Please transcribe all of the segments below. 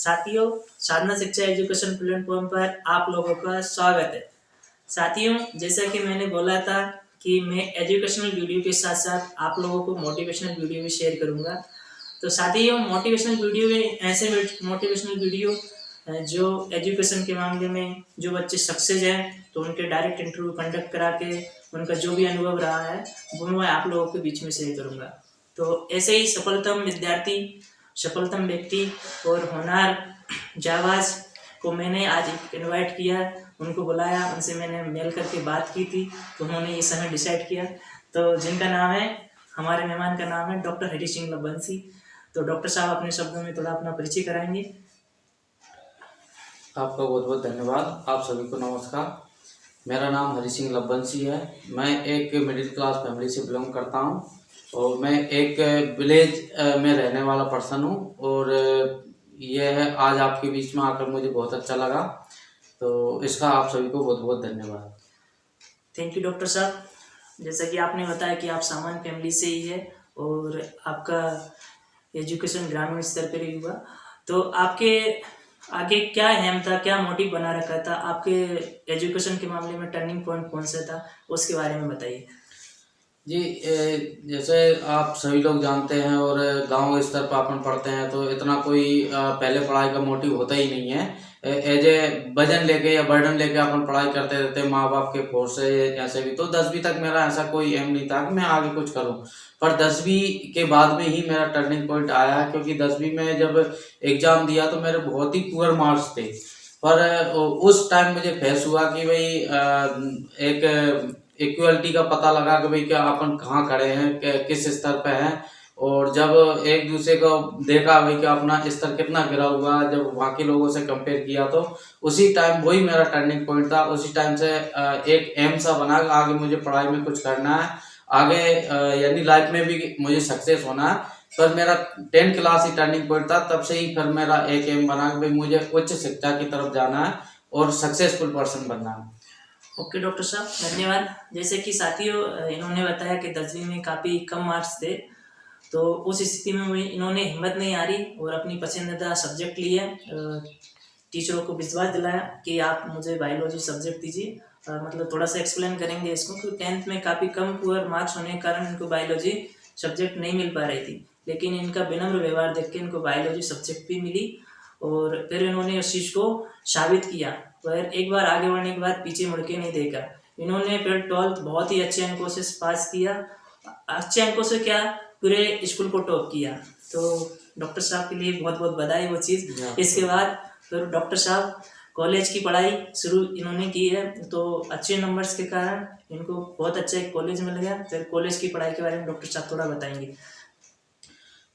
साथियों, साधना शिक्षा education platform पर आप लोगों का स्वागत है। साथियों, जैसा कि मैंने बोला था कि मैं एजुकेशनल वीडियो के साथ साथ आप लोगों को मोटिवेशनल वीडियो भी शेयर करूंगा। तो साथियों, मोटिवेशनल वीडियो में ऐसे मोटिवेशनल वीडियो जो एजुकेशन के मामले में जो बच्चे सक्सेस हैं तो उनके डायरेक्ट इंटरव्यू कंडक्ट करा के उनका जो भी अनुभव रहा है वो मैं आप लोगों के बीच में शेयर करूंगा। तो ऐसे ही सफलतम विद्यार्थी, सफलतम व्यक्ति और होनहार जाबाज को मैंने आज इनवाइट किया, उनको बुलाया, उनसे मैंने मेल करके बात की थी तो उन्होंने ये समय डिसाइड किया। तो जिनका नाम है, हमारे मेहमान का नाम है डॉक्टर हरी सिंह लबंसी। तो डॉक्टर साहब अपने शब्दों में थोड़ा अपना परिचय कराएंगे। आपका बहुत बहुत धन्यवाद। आप सभी को नमस्कार। मेरा नाम हरी सिंह लबंसी है। मैं एक मिडिल क्लास फैमिली से बिलोंग करता हूं और मैं एक विलेज में रहने वाला पर्सन हूं और यह है आज आपके बीच में आकर मुझे बहुत अच्छा लगा। तो इसका आप सभी को बहुत बहुत धन्यवाद। थैंक यू डॉक्टर साहब। जैसा कि आपने बताया कि आप सामान्य फैमिली से ही है और आपका एजुकेशन ग्रामीण स्तर पर ही हुआ, तो आपके आगे क्या एम था, क्या मोटिव बना रखा था, आपके एजुकेशन के मामले में टर्निंग पॉइंट कौन सा था, उसके बारे में बताइए। जी, जैसे आप सभी लोग जानते हैं और गांव स्तर पर अपन पढ़ते हैं तो इतना कोई पहले पढ़ाई का मोटिव होता ही नहीं है। एज ए वजन लेके या बर्डन लेके अपन पढ़ाई करते रहते हैं माँ बाप के फोर्स से। ऐसे भी तो 10वीं तक मेरा ऐसा कोई एम नहीं था कि मैं आगे कुछ करूं, पर 10वीं के बाद में ही मेरा टर्निंग पॉइंट आया, क्योंकि 10वीं में जब एग्जाम दिया तो मेरे बहुत ही पुअर मार्क्स थे। पर उस टाइम मुझे फेस हुआ कि भाई एक इक्वलिटी का पता लगा कि भाई क्या अपन कहाँ खड़े हैं, किस स्तर पे हैं। और जब एक दूसरे को देखा भाई कि अपना स्तर कितना गिरा हुआ, जब वहाँ के लोगों से कंपेयर किया तो उसी टाइम वही मेरा टर्निंग पॉइंट था। उसी टाइम से एक एम सा बना कि आगे मुझे पढ़ाई में कुछ करना है, आगे यानी लाइफ में भी मुझे सक्सेस होना है। पर मेरा 10th क्लास ही टर्निंग पॉइंट था। तब से ही फिर मेरा एक एम बना कि भाई मुझे उच्च शिक्षा की तरफ जाना है और सक्सेसफुल पर्सन बनना है। ओके डॉक्टर साहब, धन्यवाद। जैसे कि साथियों, इन्होंने बताया कि 10वीं में काफ़ी कम मार्क्स थे, तो उस स्थिति में इन्होंने हिम्मत नहीं हारी और अपनी पसंदीदा सब्जेक्ट लिए। टीचरों को विश्वास दिलाया कि आप मुझे बायोलॉजी सब्जेक्ट दीजिए। मतलब थोड़ा सा एक्सप्लेन करेंगे इसको कि 10th में काफ़ी कम पुअर मार्क्स होने के कारण इनको बायोलॉजी सब्जेक्ट नहीं मिल पा रही थी, लेकिन इनका विनम्र व्यवहार देख के इनको बायोलॉजी सब्जेक्ट भी मिली और फिर इन्होंने उस चीज़ को साबित किया। पर एक बार आगे बढ़ने के बाद पीछे मुड़ के नहीं देखा। इन्होंने फिर 12th बहुत ही अच्छे अंकों से पास किया। अच्छे अंकों से क्या, पूरे स्कूल को टॉप किया। तो डॉक्टर साहब के लिए बहुत बहुत बधाई वो चीज़। इसके बाद फिर डॉक्टर साहब कॉलेज की पढ़ाई शुरू इन्होंने की है, तो अच्छे नंबर्स के कारण इनको बहुत अच्छा एक कॉलेज मिल गया। फिर कॉलेज की पढ़ाई के बारे में डॉक्टर साहब थोड़ा बताएंगे।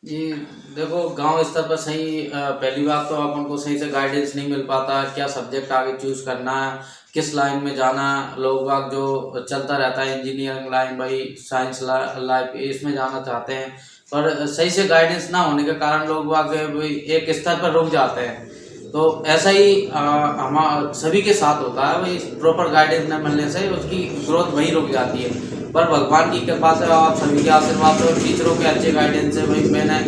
जी देखो, गांव स्तर पर सही पहली बात तो अपन को सही से गाइडेंस नहीं मिल पाता, क्या सब्जेक्ट आगे चूज करना है, किस लाइन में जाना है। लोग बाग जो चलता रहता है इंजीनियरिंग लाइन, भाई साइंस लाइफ इसमें जाना चाहते हैं, पर सही से गाइडेंस ना होने के कारण लोग बाग एक स्तर पर रुक जाते हैं। तो ऐसा ही हम सभी के साथ होता है, भाई प्रॉपर गाइडेंस न मिलने से उसकी ग्रोथ वहीं रुक जाती है। पर भगवान की कृपा से, आप सभी के आशीर्वाद से और टीचरों के अच्छे गाइडेंस से भाई मैंने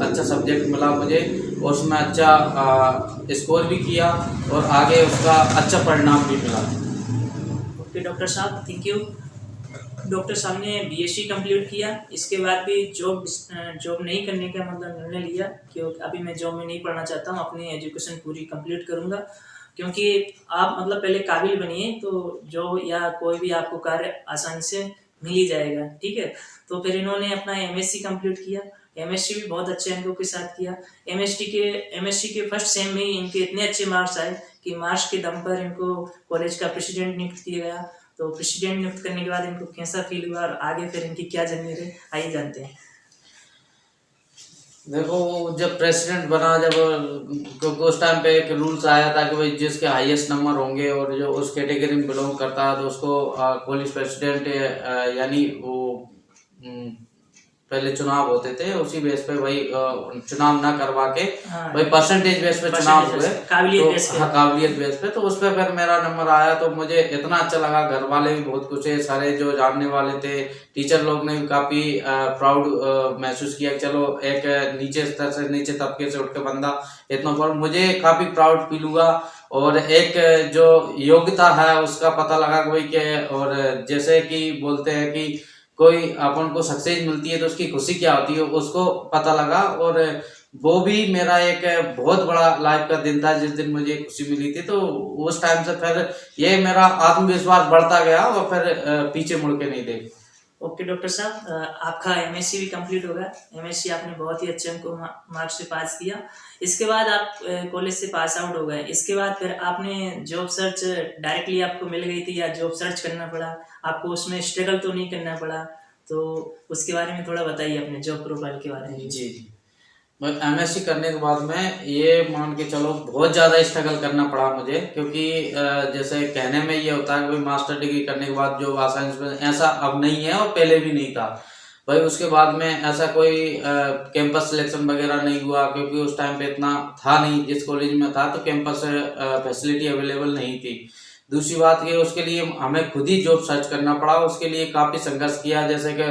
अच्छा सब्जेक्ट मिला मुझे और उसमें अच्छा स्कोर भी किया और आगे उसका अच्छा परिणाम भी मिला। ओके डॉक्टर साहब, थैंक यू। डॉक्टर साहब ने बीएससी कंप्लीट किया, इसके बाद भी जॉब नहीं करने का मतलब निर्णय लिया कि अभी मैं जॉब में नहीं पढ़ना चाहता हूँ, अपनी एजुकेशन पूरी कंप्लीट करूँगा। क्योंकि आप मतलब पहले काबिल बनिए तो जॉब या कोई भी आपको कार्य आसानी से मिल ही जाएगा, ठीक है। तो फिर इन्होंने अपना एमएससी कंप्लीट किया। एमएससी भी बहुत अच्छे अंकों के साथ किया। एमएससी के फर्स्ट सेम में ही इनके इतने अच्छे मार्क्स आए कि मार्क्स के दम पर इनको कॉलेज का प्रेसिडेंट नियुक्त किया गया। तो प्रेसिडेंट नियुक्त करने के बाद इनको कैसा फील हुआ और आगे फिर इनकी क्या जर्नी रही, आइए जानते हैं। देखो, जब प्रेसिडेंट बना, जब क्योंकि उस टाइम पे एक रूल्स आया था कि भाई जिसके हाईएस्ट नंबर होंगे और जो उस कैटेगरी में बिलोंग करता है तो उसको कॉलेज प्रेसिडेंट यानी वो पहले चुनाव होते थे, उसी बेस पे भाई चुनाव ना करवा के हाँ, भाई परसेंटेज बेस पे चुनाव हुए, काबिलियत तो बेस पे। हाँ काबिलियत बेस पे, तो उस पे फिर मेरा नंबर आया, तो मुझे इतना अच्छा लगा। घर वाले भी बहुत खुश है, सारे जो जानने वाले थे, टीचर लोग ने भी काफी प्राउड महसूस किया कि चलो एक नीचे स्तर से, नीचे तबके से उठ के बंदा इतना पर, मुझे काफी प्राउड फील हुआ। और एक जो योग्यता है उसका पता लगा कि भाई के, और जैसे कि बोलते हैं कि कोई अपन को सक्सेस मिलती है तो उसकी खुशी क्या होती है, उसको पता लगा। और वो भी मेरा एक बहुत बड़ा लाइफ का दिन था जिस दिन मुझे खुशी मिली थी। तो उस टाइम से फिर ये मेरा आत्मविश्वास बढ़ता गया, और फिर पीछे मुड़ के नहीं देखा। ओके डॉक्टर साहब, आपका एमएससी भी कंप्लीट हो गया। एमएससी आपने बहुत ही अच्छे अंकों मार्क्स से पास किया। इसके बाद आप कॉलेज से पास आउट हो गए। इसके बाद फिर आपने जॉब सर्च डायरेक्टली आपको मिल गई थी या जॉब सर्च करना पड़ा आपको? उसमें स्ट्रगल तो नहीं करना पड़ा? तो उसके बारे में थोड़ा बताइए, अपने जॉब प्रोफाइल के बारे में। जी जी, मैं एमएससी करने के बाद में ये मान के चलो बहुत ज़्यादा स्ट्रगल करना पड़ा मुझे, क्योंकि जैसे कहने में ये होता है कि भाई मास्टर डिग्री करने के बाद जो आसानी से, ऐसा अब नहीं है और पहले भी नहीं था भाई। उसके बाद में ऐसा कोई कैंपस सिलेक्शन वगैरह नहीं हुआ, क्योंकि उस टाइम पे इतना था नहीं। जिस कॉलेज में था तो कैंपस फैसिलिटी अवेलेबल नहीं थी। दूसरी बात ये, उसके लिए हमें खुद ही जॉब सर्च करना पड़ा, उसके लिए काफ़ी संघर्ष किया। जैसे कि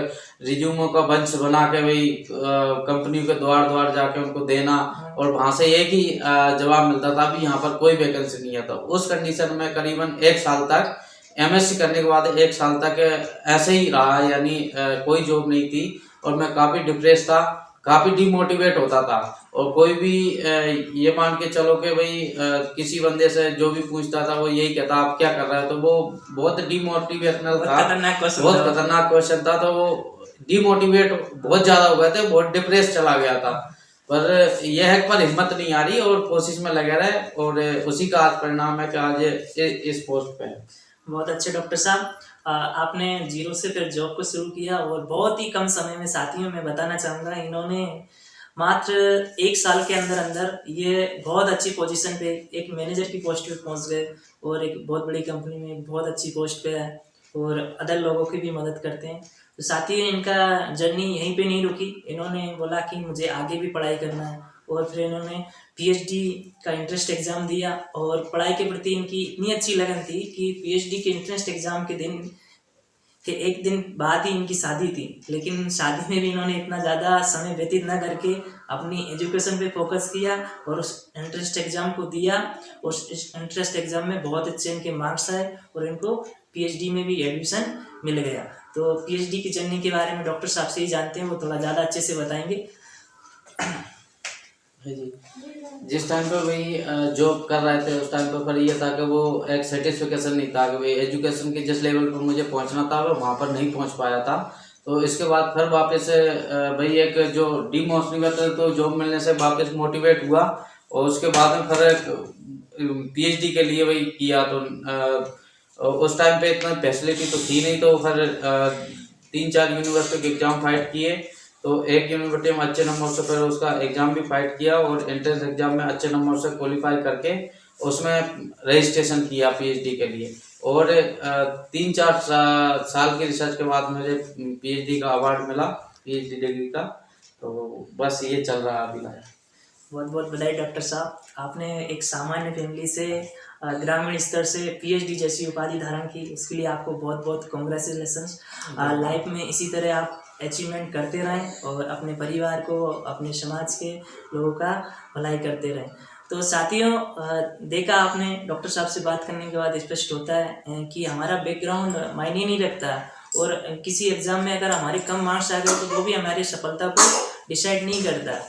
रिज्यूमो का बंच बना के भाई कंपनी के द्वार द्वार जाके उनको देना, और वहां से एक ही जवाब मिलता था भी यहाँ पर कोई वैकेंसी नहीं है। तो उस कंडीशन में करीबन एक साल तक, एमएससी करने के बाद एक साल तक ऐसे ही रहा, यानी कोई जॉब नहीं थी। और मैं काफ़ी डिप्रेस था, काफ़ी डिमोटिवेट होता था। और कोई भी ये मान के चलो कि भाई किसी बंदे से जो भी पूछता था वो यही कहता आप क्या कर रहे हो, तो वो बहुत डिमोटिवेशनल था, बहुत खतरनाक क्वेश्चन था। तो वो डिमोटिवेट बहुत ज्यादा हो गए थे, बहुत डिप्रेस चला गया था। पर यह है पर हिम्मत नहीं आ रही और कोशिश में लगे रहे, और उसी का आज परिणाम है कि आज इस पोस्ट पे है। बहुत अच्छे डॉक्टर साहब, आपने जीरो से फिर जॉब को शुरू किया और बहुत ही कम समय में, साथियों में बताना चाहूँगा, इन्होंने मात्र एक साल के अंदर अंदर ये बहुत अच्छी पोजीशन पे, एक मैनेजर की पोस्ट पे पहुंच गए, और एक बहुत बड़ी कंपनी में एक बहुत अच्छी पोस्ट पे है, और अदर लोगों की भी मदद करते हैं। तो साथियों, इनका जर्नी यहीं पे नहीं रुकी। इन्होंने बोला कि मुझे आगे भी पढ़ाई करना है, और फिर इन्होंने पीएचडी का इंट्रेंस एग्ज़ाम दिया, और पढ़ाई के प्रति इनकी इतनी अच्छी लगन थी कि पीएचडी के इंट्रेंस एग्ज़ाम के दिन के एक दिन बाद ही इनकी शादी थी। लेकिन शादी में भी इन्होंने इतना ज़्यादा समय व्यतीत न करके अपनी एजुकेशन पे फोकस किया, और उस इंट्रेंस एग्ज़ाम को दिया, और उस इंट्रेंस एग्ज़ाम में बहुत अच्छे इनके मार्क्स आए, और इनको पीएचडी में भी एडमिशन मिल गया। तो पीएचडी की जर्नी के बारे में डॉक्टर साहब से ही जानते हैं, वो थोड़ा ज़्यादा अच्छे से बताएंगे। जी, जिस टाइम पे भाई जॉब कर रहे थे उस टाइम पे पर ये था कि वो एक सेटिस्फिकेशन नहीं था कि भाई एजुकेशन के जिस लेवल पर मुझे पहुंचना था वो वहाँ पर नहीं पहुंच पाया था। तो इसके बाद फिर वापस भाई एक जो डिमोटिवेट, तो जॉब मिलने से वापस मोटिवेट हुआ, और उसके बाद में फिर पीएचडी के लिए भाई किया। तो उस टाइम पे इतना फैसिलिटी तो थी नहीं, तो फिर 3-4 यूनिवर्सिटी के एग्जाम फाइट किए। तो एक यूनिवर्सिटी में अच्छे नंबर से फिर उसका एग्जाम भी फाइट किया, और एंट्रेंस एग्जाम में अच्छे नंबर से क्वालिफाई करके उसमें रजिस्ट्रेशन किया पीएचडी के लिए। और 3-4 साल की रिसर्च के बाद मुझे पीएचडी का अवार्ड मिला, पीएचडी डिग्री का। तो बस ये चल रहा है अभी। बहुत बहुत बधाई डॉक्टर साहब, आपने एक सामान्य फैमिली से ग्रामीण स्तर से पीएचडी जैसी उपाधि धारण की, उसके लिए आपको बहुत बहुत कॉन्ग्रेचुलेशंस। लाइफ में इसी तरह आप अचीवमेंट करते रहें, और अपने परिवार को, अपने समाज के लोगों का भलाई करते रहें। तो साथियों, देखा आपने, डॉक्टर साहब से बात करने के बाद स्पष्ट होता है कि हमारा बैकग्राउंड मायने नहीं रखता, और किसी एग्ज़ाम में अगर हमारे कम मार्क्स आ गए तो वो भी हमारी सफलता को डिसाइड नहीं करता।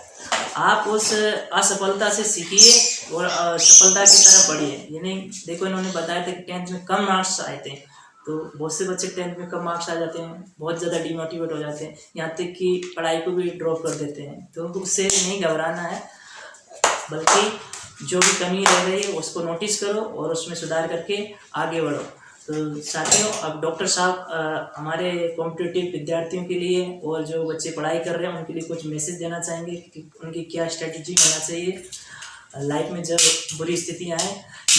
आप उस असफलता से सीखिए और सफलता की तरफ बढ़िए। यानी देखो, इन्होंने बताया था कि 10th में कम मार्क्स आए थे, तो बहुत से बच्चे 10th में कम मार्क्स आ जाते हैं, बहुत ज़्यादा डिमोटिवेट हो जाते हैं, यहाँ तक कि पढ़ाई को भी ड्रॉप कर देते हैं। तो उससे नहीं घबराना है, बल्कि जो भी कमी रह गई है उसको नोटिस करो और उसमें सुधार करके आगे बढ़ो। तो साथियों, अब डॉक्टर साहब हमारे कॉम्पिटिटिव विद्यार्थियों के लिए और जो बच्चे पढ़ाई कर रहे हैं उनके लिए कुछ मैसेज देना चाहेंगे कि उनकी क्या स्ट्रेटजी होना चाहिए लाइफ में जब बुरी स्थितियाँ आएँ,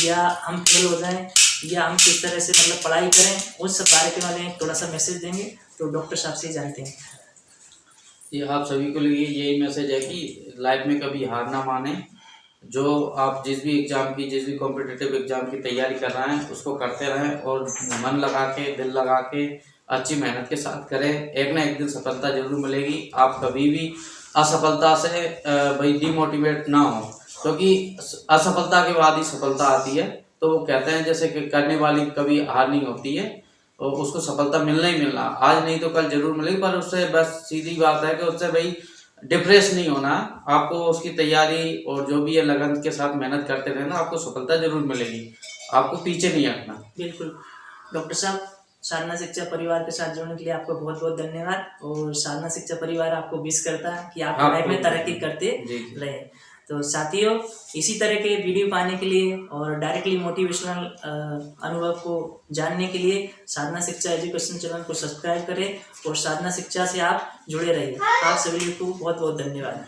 या हम फेल हो जाएं, या हम किस तरह से मतलब पढ़ाई करें, उस सब बारे के बारे में थोड़ा सा मैसेज देंगे। तो डॉक्टर साहब से ही जानते हैं। ये आप सभी को लिए यही मैसेज है कि लाइफ में कभी हार ना माने। जो आप जिस भी कॉम्पिटिटिव एग्जाम की तैयारी कर रहे हैं उसको करते रहें और मन लगा के, दिल लगा के, अच्छी मेहनत के साथ करें। एक ना एक दिन सफलता जरूर मिलेगी। आप कभी भी असफलता से भाई डिमोटिवेट ना हो, क्योंकि असफलता के बाद ही सफलता आती है। तो वो कहते हैं जैसे कि करने वाली कभी हार नहीं होती है, और उसको सफलता मिलना ही मिलना, आज नहीं तो कल जरूर मिलेगी। पर उससे बस सीधी बात है कि उससे भाई डिप्रेस नहीं होना, आपको उसकी तैयारी और जो भी है लगन के साथ मेहनत करते रहना, आपको सफलता जरूर मिलेगी। आपको पीछे नहीं हटना। बिल्कुल डॉक्टर साहब, साधना शिक्षा परिवार के साथ जुड़ने के लिए आपको बहुत बहुत धन्यवाद। और साधना शिक्षा परिवार आपको विश करता है कि आप लाइफ में तरक्की करते रहे। तो साथियों, इसी तरह के वीडियो पाने के लिए और डायरेक्टली मोटिवेशनल अनुभव को जानने के लिए साधना शिक्षा एजुकेशन चैनल को सब्सक्राइब करें और साधना शिक्षा से आप जुड़े रहिए। आप सभी को बहुत बहुत धन्यवाद।